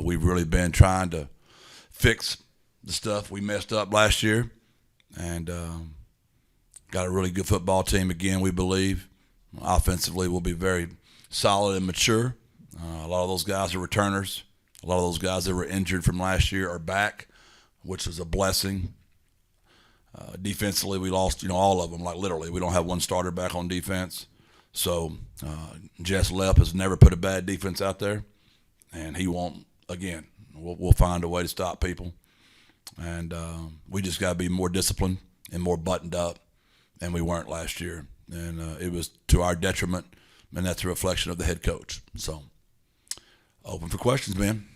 we've really been trying to fix the stuff we messed up last year, and got a really good football team again, we believe. Offensively, we'll be very solid and mature. A lot of those guys are returners. A lot of those guys that were injured from last year are back, which is a blessing. Defensively, we lost, all of them, like literally. We don't have one starter back on defense. So Jess Lepp has never put a bad defense out there, and he won't again. We'll find a way to stop people. And we just got to be more disciplined and more buttoned up, and we weren't last year. And it was to our detriment, and that's a reflection of the head coach. So open for questions, man.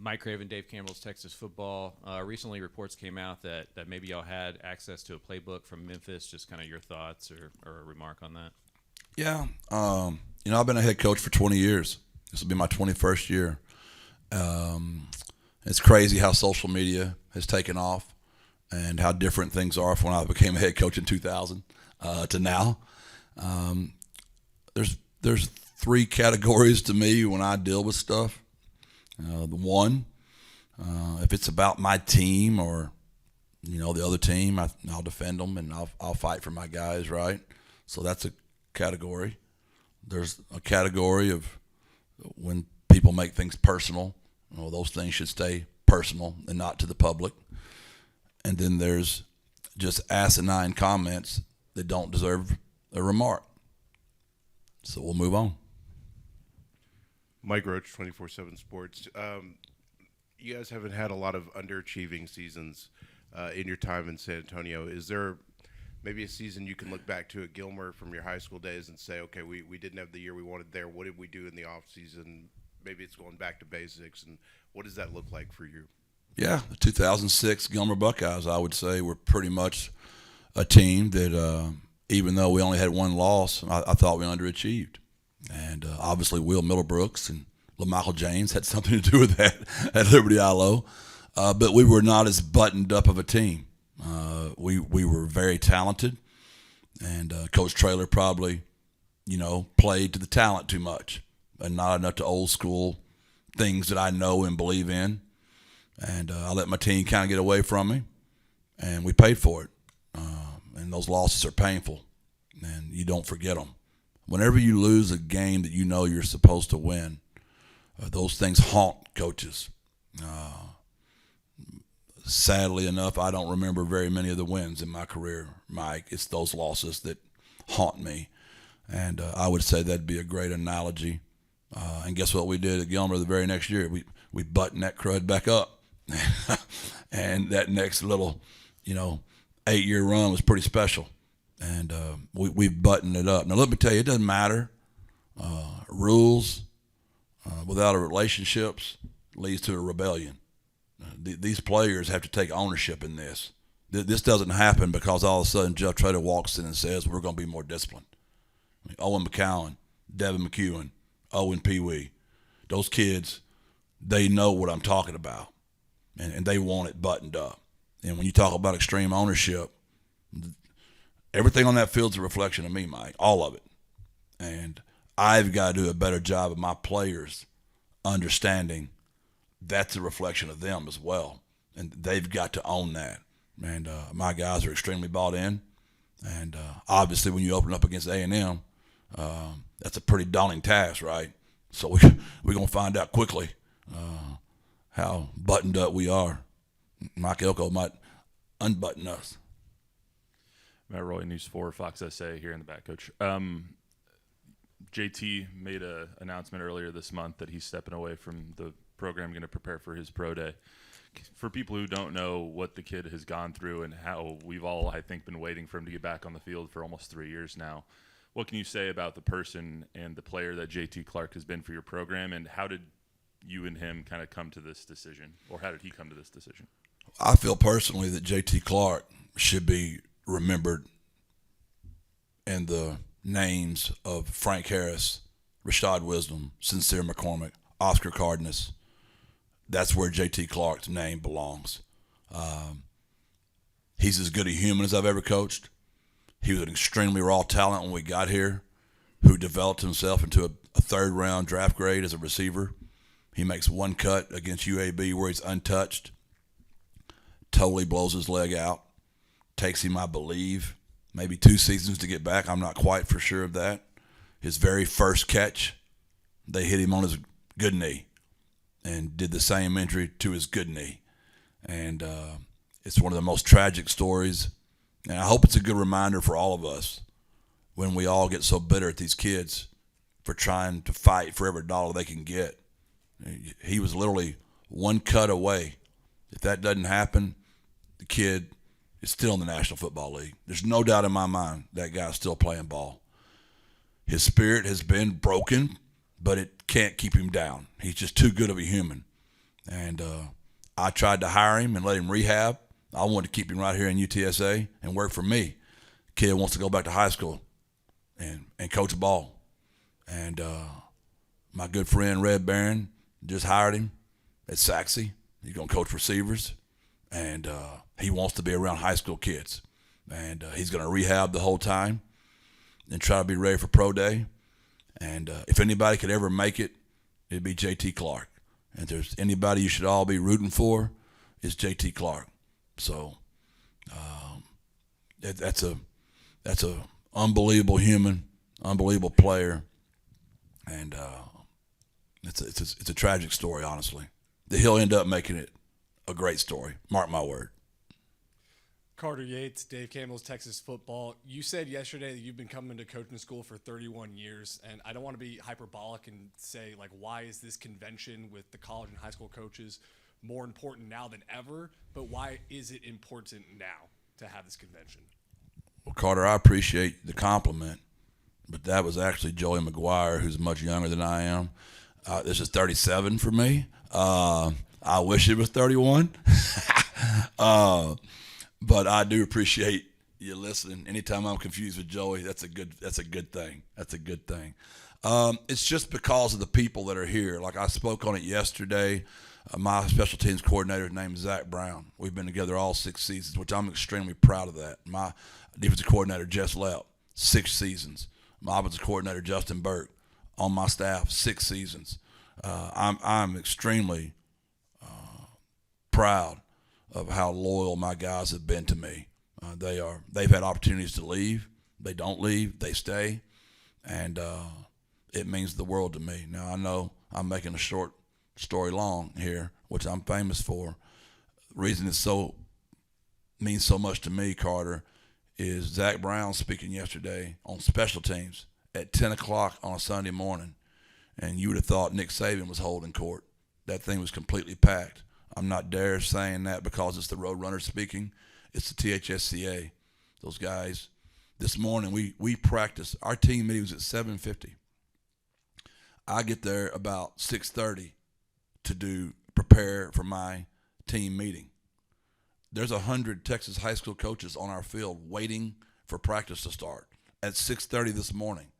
Mike Craven, Dave Campbell's Texas Football. Recently, reports came out that maybe y'all had access to a playbook from Memphis. Just kind of your thoughts or a remark on that? Yeah. I've been a head coach for 20 years. This will be my 21st year. It's crazy how social media has taken off and how different things are from when I became a head coach in 2000 to now. There's three categories to me when I deal with stuff. The one, if it's about my team or, the other team, I'll defend them and I'll fight for my guys, right? So that's a category. There's a category of when people make things personal. Those things should stay personal and not to the public. And then there's just asinine comments that don't deserve a remark. So we'll move on. Mike Roach, 24/7 Sports. You guys haven't had a lot of underachieving seasons in your time in San Antonio. Is there maybe a season you can look back to at Gilmer from your high school days and say, okay, we didn't have the year we wanted there. What did we do in the off season? Maybe it's going back to basics. And what does that look like for you? Yeah, the 2006 Gilmer Buckeyes, I would say, were pretty much a team that even though we only had one loss, I thought we underachieved. And obviously Will Middlebrooks and LaMichael James had something to do with that at Liberty ILO. But we were not as buttoned up of a team. We were very talented, and Coach Traylor probably, played to the talent too much and not enough to old school things that I know and believe in. And I let my team kind of get away from me, and we paid for it. And those losses are painful, and you don't forget them. Whenever you lose a game that you're supposed to win, those things haunt coaches. Sadly enough, I don't remember very many of the wins in my career, Mike. It's those losses that haunt me. And I would say that'd be a great analogy. And guess what we did at Gilmer the very next year? We buttoned that crud back up. And that next little, 8-year run was pretty special. And we buttoned it up. Now, let me tell you, it doesn't matter. Rules without a relationships leads to a rebellion. These players have to take ownership in this. This doesn't happen because all of a sudden Jeff Traylor walks in and says, we're going to be more disciplined. Owen McCowan, Devin McEwen, Owen Pee Wee, those kids, they know what I'm talking about, and they want it buttoned up. And when you talk about extreme ownership, everything on that field's a reflection of me, Mike, all of it. And I've got to do a better job of my players understanding that's a reflection of them as well. And they've got to own that. And my guys are extremely bought in. And obviously when you open up against A&M, that's a pretty daunting task, right? So we're going to find out quickly how buttoned up we are. Mike Elko might unbutton us. Matt Roy, News 4, Fox SA here in the back, Coach. JT made an announcement earlier this month that he's stepping away from the program, going to prepare for his pro day. For people who don't know what the kid has gone through and how we've all, I think, been waiting for him to get back on the field for almost 3 years now, what can you say about the person and the player that JT Clark has been for your program, and how did you and him kind of come to this decision, or how did he come to this decision? I feel personally that JT Clark should be remembered in the names of Frank Harris, Rashad Wisdom, Sincere McCormick, Oscar Cardenas. That's where JT Clark's name belongs. He's as good a human as I've ever coached. He was an extremely raw talent when we got here, who developed himself into a third-round draft grade as a receiver. He makes one cut against UAB where he's untouched, totally blows his leg out, takes him, I believe, maybe 2 seasons to get back. I'm not quite for sure of that. His very first catch, they hit him on his good knee and did the same injury to his good knee. And it's one of the most tragic stories. And I hope it's a good reminder for all of us when we all get so bitter at these kids for trying to fight for every dollar they can get. He was literally one cut away. If that doesn't happen, the kid is still in the National Football League. There's no doubt in my mind that guy's still playing ball. His spirit has been broken, but it can't keep him down. He's just too good of a human. And I tried to hire him and let him rehab. I wanted to keep him right here in UTSA and work for me. Kid wants to go back to high school and coach ball. And my good friend Red Barron just hired him at Saxey. He's going to coach receivers. And he wants to be around high school kids. And he's going to rehab the whole time and try to be ready for pro day. And if anybody could ever make it, it'd be J.T. Clark. And if there's anybody you should all be rooting for, it's J.T. Clark. So that's a unbelievable human, unbelievable player, and it's a tragic story, honestly. That he'll end up making it a great story. Mark my word. Carter Yates, Dave Campbell's Texas Football. You said yesterday that you've been coming to coaching school for 31 years, and I don't want to be hyperbolic and say, like, why is this convention with the college and high school coaches more important now than ever, but why is it important now to have this convention? Well, Carter, I appreciate the compliment, but that was actually Joey McGuire, who's much younger than I am. This is 37 for me. I wish it was 31. But I do appreciate you listening. Anytime I'm confused with Joey, that's a good thing. That's a good thing. It's just because of the people that are here. Like I spoke on it yesterday. My special teams coordinator's name is Zach Brown. We've been together all 6 seasons, which I'm extremely proud of that. My defensive coordinator, Jess Lepp, 6 seasons. My offensive coordinator, Justin Burke, on my staff, 6 seasons. I'm extremely proud of how loyal my guys have been to me. They've had opportunities to leave. They don't leave. They stay. And it means the world to me. Now, I know I'm making a short story long here, which I'm famous for. The reason it means so much to me, Carter, is Zach Brown speaking yesterday on special teams at 10 o'clock on a Sunday morning, and you would have thought Nick Saban was holding court. That thing was completely packed. I'm not dare saying that because it's the Roadrunners speaking. It's the THSCA. Those guys, this morning we practiced. Our team meeting was at 7:50. I get there about 6:30 to prepare for my team meeting. There's 100 Texas high school coaches on our field waiting for practice to start at 6:30 this morning.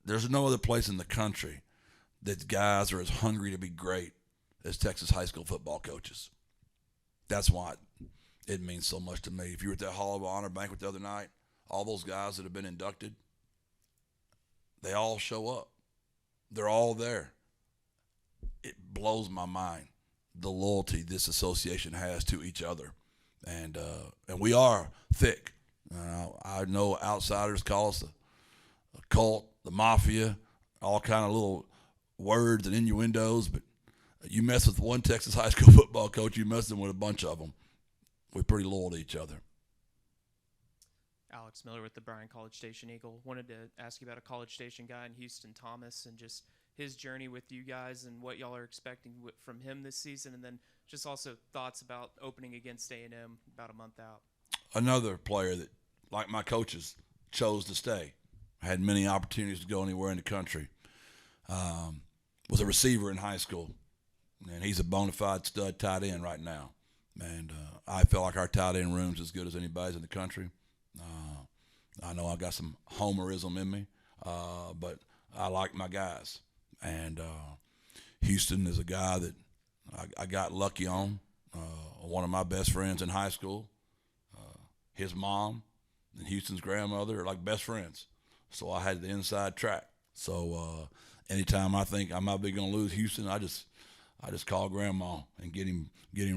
There's no other place in the country that guys are as hungry to be great as Texas high school football coaches. That's why it means so much to me. If you were at that Hall of Honor banquet the other night, all those guys that have been inducted, they all show up. They're all there. It blows my mind, the loyalty this association has to each other. And we are thick. I know outsiders call us a cult, the mafia, all kind of little words and innuendos, but you mess with one Texas high school football coach, you messing with a bunch of them. We're pretty loyal to each other. Alex Miller with the Bryan College Station Eagle. Wanted to ask you about a College Station guy in Houston Thomas and just his journey with you guys and what y'all are expecting from him this season, and then just also thoughts about opening against A&M about a month out. Another player that, like my coaches, chose to stay. Had many opportunities to go anywhere in the country. Was a receiver in high school, and he's a bona fide stud tight end right now. And I feel like our tight end room's as good as anybody's in the country. I know I got some homerism in me, but I like my guys. And Houston is a guy that I got lucky on. One of my best friends in high school, his mom and Houston's grandmother are like best friends. So I had the inside track. So anytime I think I might be going to lose Houston, I just I just call Grandma and get him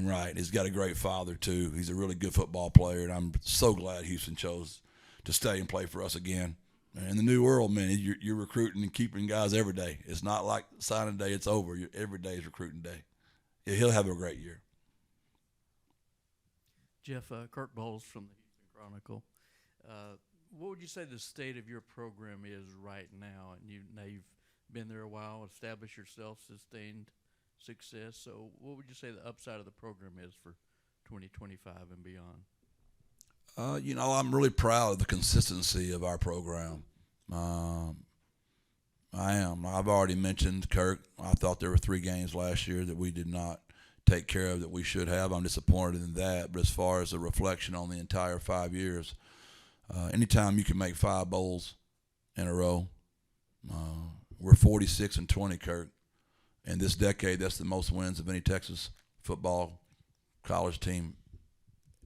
right. He's got a great father too. He's a really good football player, and I'm so glad Houston chose to stay and play for us again. And in the new world, man, you're recruiting and keeping guys every day. It's not like signing day; it's over. Every day is recruiting day. Yeah, he'll have a great year. Jeff, Kirk Bowles from the Houston Chronicle. What would you say the state of your program is right now? And you've been there a while, established yourself, sustained success. So what would you say the upside of the program is for 2025 and beyond? I'm really proud of the consistency of our program. I am. I've already mentioned Kirk. I thought there were 3 games last year that we did not take care of that we should have. I'm disappointed in that. But as far as a reflection on the entire 5 years, anytime you can make 5 bowls in a row, we're 46-20, Kirk. In this decade, that's the most wins of any Texas football college team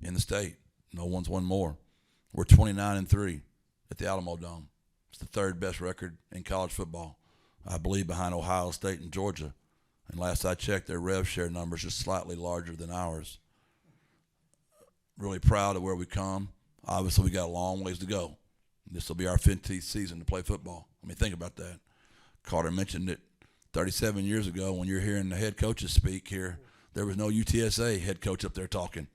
in the state. No one's won more. We're 29-3 at the Alamo Dome. It's the 3rd best record in college football, I believe, behind Ohio State and Georgia. And last I checked, their rev share numbers just slightly larger than ours. Really proud of where we come. Obviously, we got a long ways to go. This will be our 15th season to play football. I mean, think about that. Carter mentioned it 37 years ago when you're hearing the head coaches speak here. There was no UTSA head coach up there talking.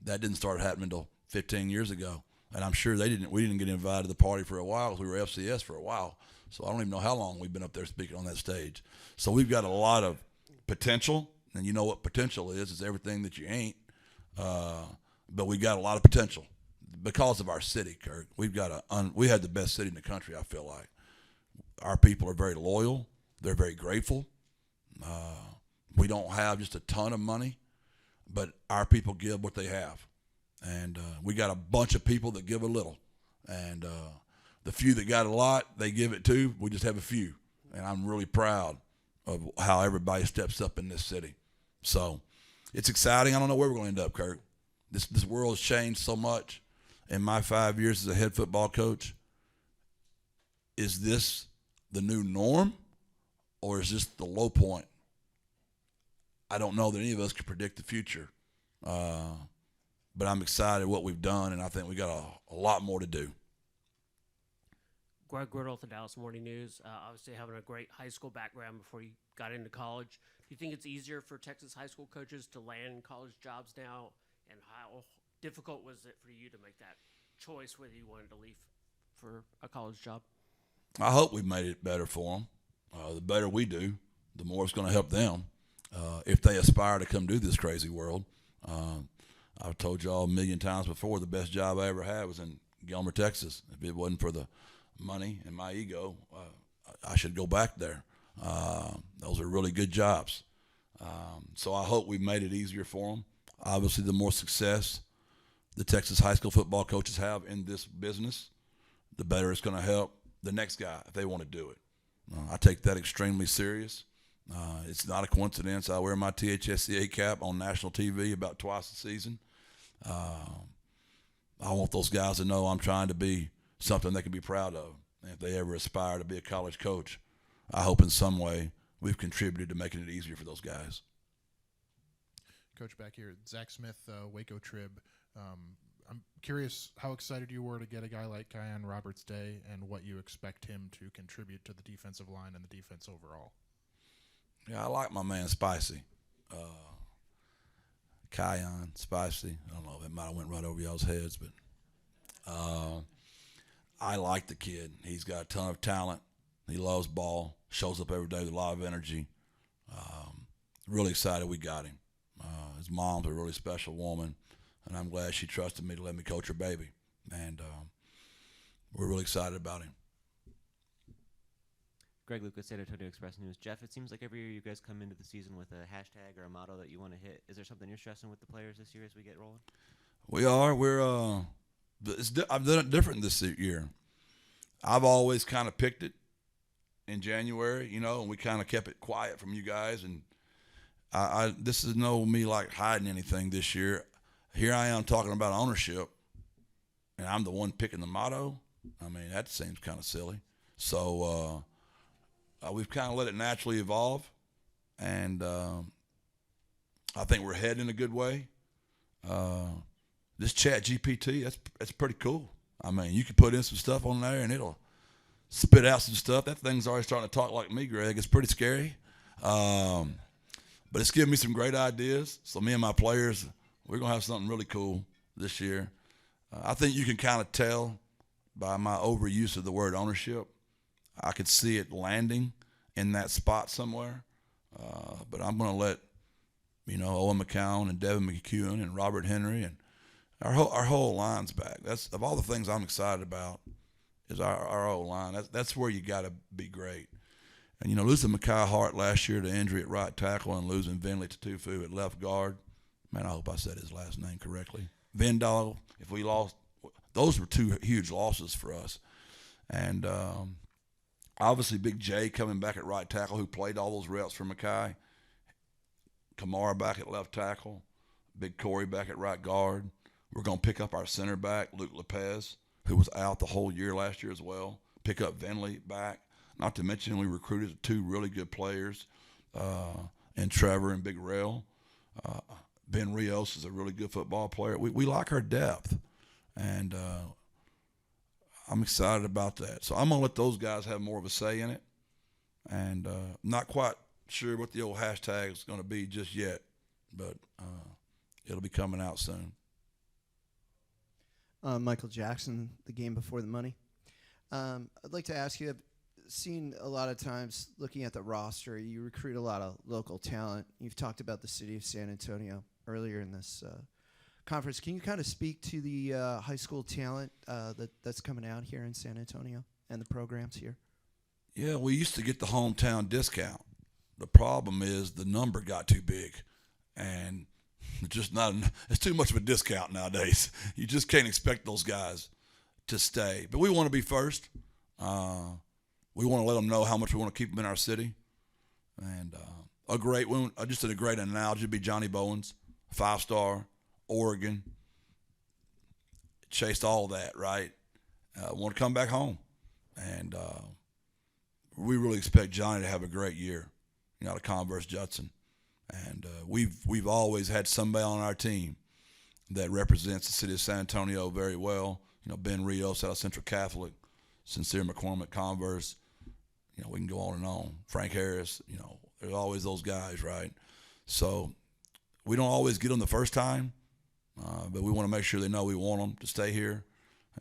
That didn't start happening until 15 years ago. And I'm sure we didn't get invited to the party for a while because we were FCS for a while. So I don't even know how long we've been up there speaking on that stage. So we've got a lot of potential, and you know what potential is. It's everything that you ain't. But we got a lot of potential because of our city, Kirk. We had the best city in the country, I feel like. Our people are very loyal. They're very grateful. We don't have just a ton of money, but our people give what they have. And we got a bunch of people that give a little. And the few that got a lot, they give it too. We just have a few. And I'm really proud of how everybody steps up in this city. So it's exciting. I don't know where we're going to end up, Kirk. This world has changed so much in my 5 years as a head football coach. Is this the new norm, or is this the low point? I don't know that any of us could predict the future. But I'm excited what we've done, and I think we got a lot more to do. Greg Riddle with the Dallas Morning News. Obviously having a great high school background before you got into college. Do you think it's easier for Texas high school coaches to land college jobs now? And how difficult was it for you to make that choice whether you wanted to leave for a college job? I hope we've made it better for them. The better we do, the more it's going to help them if they aspire to come do this crazy world. I've told y'all a million times before, the best job I ever had was in Gilmer, Texas. If it wasn't for the money and my ego, I should go back there. Those are really good jobs. So I hope we've made it easier for them. Obviously, the more success the Texas high school football coaches have in this business, the better it's going to help the next guy if they want to do it. I take that extremely serious. It's not a coincidence. I wear my THSCA cap on national TV about twice a season. I want those guys to know I'm trying to be something they can be proud of. And if they ever aspire to be a college coach, I hope in some way we've contributed to making it easier for those guys. Coach, back here, Zach Smith, Waco Trib. I'm curious how excited you were to get a guy like Kion Roberts Day and what you expect him to contribute to the defensive line and the defense overall. Yeah, I like my man Spicy. Kion, Spicy. I don't know, it might have went right over y'all's heads, but I like the kid. He's got a ton of talent. He loves ball, shows up every day with a lot of energy. Really excited we got him. His mom's a really special woman, and I'm glad she trusted me to let me coach her baby. And we're really excited about him. Greg Lucas, San Antonio Express News. Jeff, it seems like every year you guys come into the season with a hashtag or a motto that you want to hit. Is there something you're stressing with the players this year as we get rolling? We are. I've done it different this year. I've always kind of picked it in January, and we kind of kept it quiet from you guys. And this is no me like hiding anything this year. Here I am talking about ownership, and I'm the one picking the motto. I mean, that seems kind of silly. So we've kind of let it naturally evolve, and I think we're heading in a good way. This Chat GPT, that's pretty cool. I mean, you can put in some stuff on there and it'll spit out some stuff. That thing's already starting to talk like me, Greg. It's pretty scary. But it's giving me some great ideas. So me and my players, we're going to have something really cool this year. I think you can kind of tell by my overuse of the word ownership. I could see it landing in that spot somewhere. But I'm going to let, Owen McCown and Devin McCune and Robert Henry and our whole line's back. That's of all the things I'm excited about is our whole line. That's where you got to be great. And, losing Mekhi Hart last year to injury at right tackle and losing Vinley Tutufu at left guard, man, I hope I said his last name correctly. Vendall, if we lost, those were two huge losses for us. And obviously Big J coming back at right tackle who played all those reps for Mekhi. Kamara back at left tackle. Big Corey back at right guard. We're going to pick up our center back, Luke Lopez, who was out the whole year last year as well. Pick up Vinley back. Not to mention we recruited two really good players in Trevor and Big Rail. Ben Rios is a really good football player. We like our depth, and I'm excited about that. So I'm going to let those guys have more of a say in it, and not quite sure what the old hashtag is going to be just yet, but it'll be coming out soon. Michael Jackson, The Game Before the Money. I'd like to ask you, I've seen a lot of times looking at the roster, you recruit a lot of local talent. You've talked about the city of San Antonio earlier in this conference. Can you kind of speak to the high school talent that's coming out here in San Antonio and the programs here? Yeah, we used to get the hometown discount. The problem is the number got too big, and it's too much of a discount nowadays. You just can't expect those guys to stay. But we want to be first. We want to let them know how much we want to keep them in our city. And a great one, just a great analogy would be Johnny Bowens, 5-star, Oregon. Chased all that, right? Want to come back home. And we really expect Johnny to have a great year, out of Converse Judson. And we've always had somebody on our team that represents the city of San Antonio very well. Ben Rios out of Central Catholic, Sincere McCormick, Converse. We can go on and on. Frank Harris, there's always those guys, right? So we don't always get them the first time, but we want to make sure they know we want them to stay here.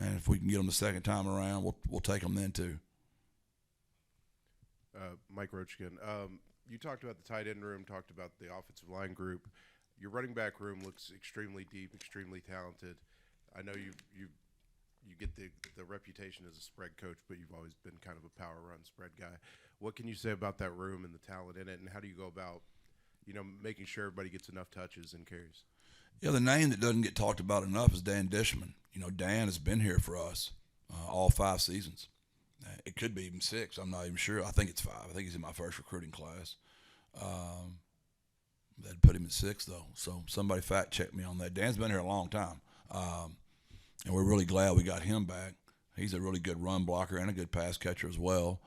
And if we can get them the second time around, we'll take them then too. Mike Roach again. You talked about the tight end room, talked about the offensive line group. Your running back room looks extremely deep, extremely talented. I know you get the reputation as a spread coach, but you've always been kind of a power run spread guy. What can you say about that room and the talent in it, and how do you go about, making sure everybody gets enough touches and carries? Yeah, the name that doesn't get talked about enough is Dan Dishman. Dan has been here for us all 5 seasons. It could be even 6. I'm not even sure. I think it's 5. I think he's in my first recruiting class. That'd put him at 6, though. So somebody fact check me on that. Dan's been here a long time. And we're really glad we got him back. He's a really good run blocker and a good pass catcher as well.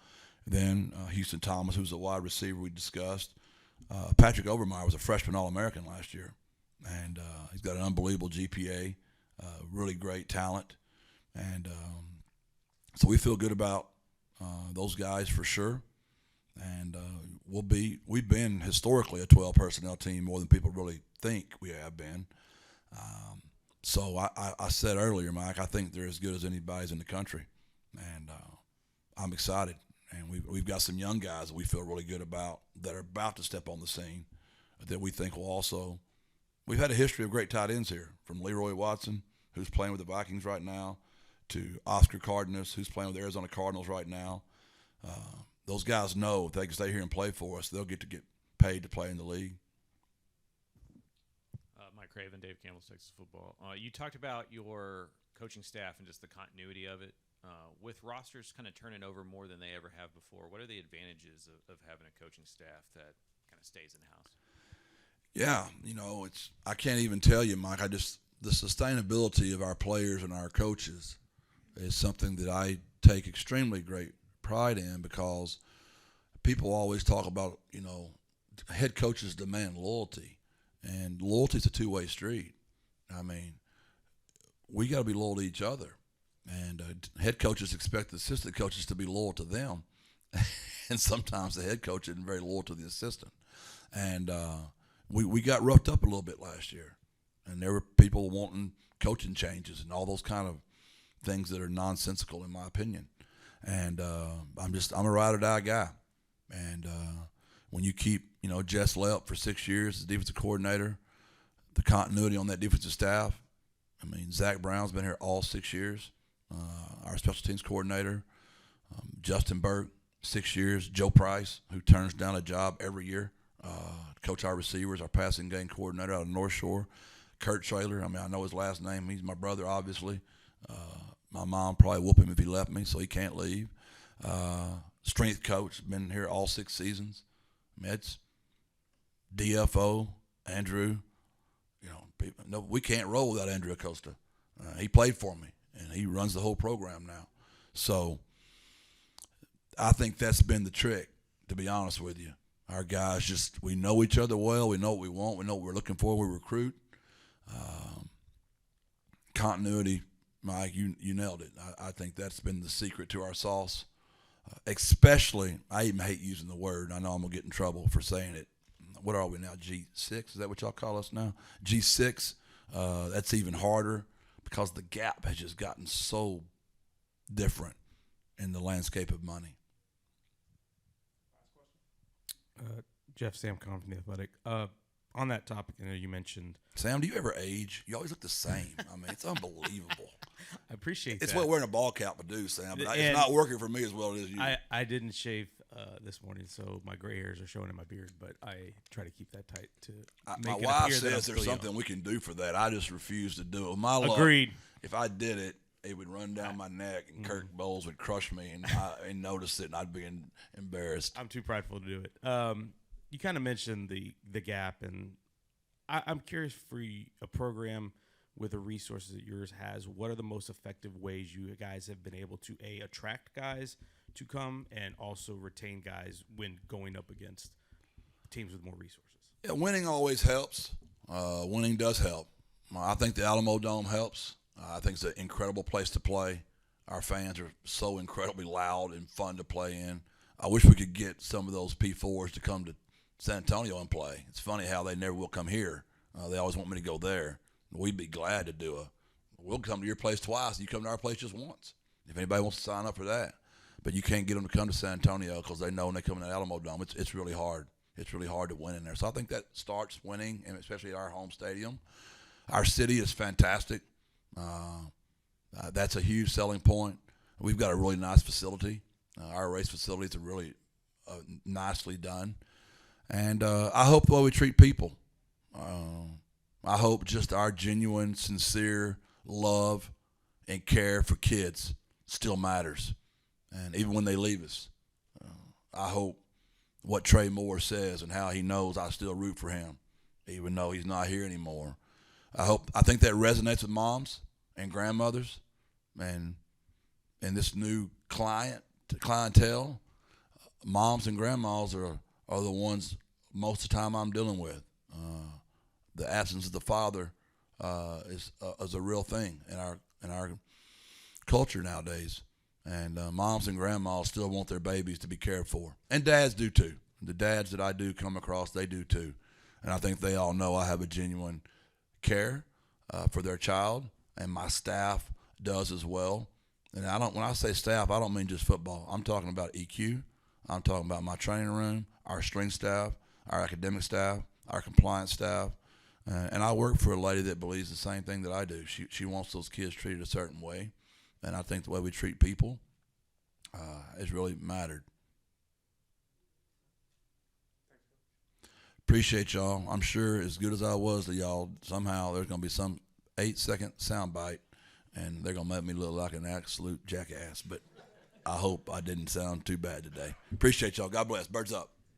Then Houston Thomas, who's a wide receiver we discussed. Patrick Overmeyer was a freshman All-American last year. And he's got an unbelievable GPA, really great talent. And so we feel good about those guys for sure. And we've been historically a 12 personnel team more than people really think we have been. So I said earlier, Mike, I think they're as good as anybody's in the country, and I'm excited. And we've got some young guys that we feel really good about that are about to step on the scene that we think will also. We've had a history of great tight ends here, from Leroy Watson, who's playing with the Vikings right now, to Oscar Cardenas, who's playing with the Arizona Cardinals right now. Those guys know if they can stay here and play for us, they'll get paid to play in the league. Mike Craven, Dave Campbell's Texas Football. You talked about your coaching staff and just the continuity of it. With rosters kind of turning over more than they ever have before, what are the advantages of having a coaching staff that kind of stays in-house? Yeah, I can't even tell you, Mike. The sustainability of our players and our coaches is something that I take extremely great pride in, because people always talk about, head coaches demand loyalty. And loyalty's a two-way street. I mean, we got to be loyal to each other. And head coaches expect the assistant coaches to be loyal to them. And sometimes the head coach isn't very loyal to the assistant. And we got roughed up a little bit last year. And there were people wanting coaching changes and all those kind of things that are nonsensical in my opinion. And I'm a ride or die guy. And when you keep, Jess Lep for 6 years as defensive coordinator, the continuity on that defensive staff. I mean, Zach Brown's been here all 6 years. Our special teams coordinator, Justin Burke, 6 years. Joe Price, who turns down a job every year, coach our receivers, our passing game coordinator out of North Shore. Kurt Traylor, I mean, I know his last name. He's my brother, obviously. My mom probably whoop him if he left me, so he can't leave. Strength coach, been here all 6 seasons. I mean, it's DFO, Andrew. No, we can't roll without Andrew Acosta. He played for me, and he runs the whole program now. So I think that's been the trick, to be honest with you. Our guys we know each other well. We know what we want. We know what we're looking for. We recruit. Continuity, Mike, you nailed it. I think that's been the secret to our sauce. Especially, I even hate using the word. I know I'm going to get in trouble for saying it. What are we now, G6? Is that what y'all call us now? G6, that's even harder because the gap has just gotten so different in the landscape of money. Jeff Sam Conn from The Athletic. On that topic, you mentioned. Sam, do you ever age? You always look the same. I mean, it's unbelievable. I appreciate it's that. what wearing a ball cap would do, Sam. But it's not working for me as well as you. I didn't shave this morning, so my gray hairs are showing in my beard, but I try to keep that tight to my make it wife appear that I'm says there's still something young. we can do for that. I just refuse to do it. With my luck, Agreed. If I did it, it would run down my neck, and Kirk Bowles would crush me, and I notice it, and I'd be embarrassed. I'm too prideful to do it. You kind of mentioned the gap, and I'm curious for a program with the resources that yours has, what are the most effective ways you guys have been able to attract guys to come and also retain guys when going up against teams with more resources? Yeah, winning always helps. Winning does help. I think the Alamo Dome helps. I think it's an incredible place to play. Our fans are so incredibly loud and fun to play in. I wish we could get some of those P4s to come to San Antonio and play. It's funny how they never will come here. They always want me to go there. We'd be glad to we'll come to your place twice. You come to our place just once. If anybody wants to sign up for that. But you can't get them to come to San Antonio because they know when they come in the Alamo Dome, it's really hard. It's really hard to win in there. So I think that starts winning, and especially at our home stadium. Our city is fantastic. That's a huge selling point. We've got a really nice facility. Our race facilities are really nicely done. And I hope the way we treat people. I hope just our genuine, sincere love and care for kids still matters. And even when they leave us, I hope what Trey Moore says and how he knows I still root for him, even though he's not here anymore. I think that resonates with moms and grandmothers and this new clientele. Moms and grandmas are the ones most of the time I'm dealing with. The absence of the father is a real thing in our culture nowadays. And moms and grandmas still want their babies to be cared for. And dads do too. The dads that I do come across, they do too. And I think they all know I have a genuine care for their child, and my staff does as well. And when I say staff, I don't mean just football. I'm talking about EQ. I'm talking about my training room, our strength staff, our academic staff, our compliance staff. And I work for a lady that believes the same thing that I do. She wants those kids treated a certain way. And I think the way we treat people has really mattered. Appreciate y'all. I'm sure as good as I was to y'all, somehow there's going to be some 8-second soundbite, and they're going to make me look like an absolute jackass. But I hope I didn't sound too bad today. Appreciate y'all. God bless. Birds up.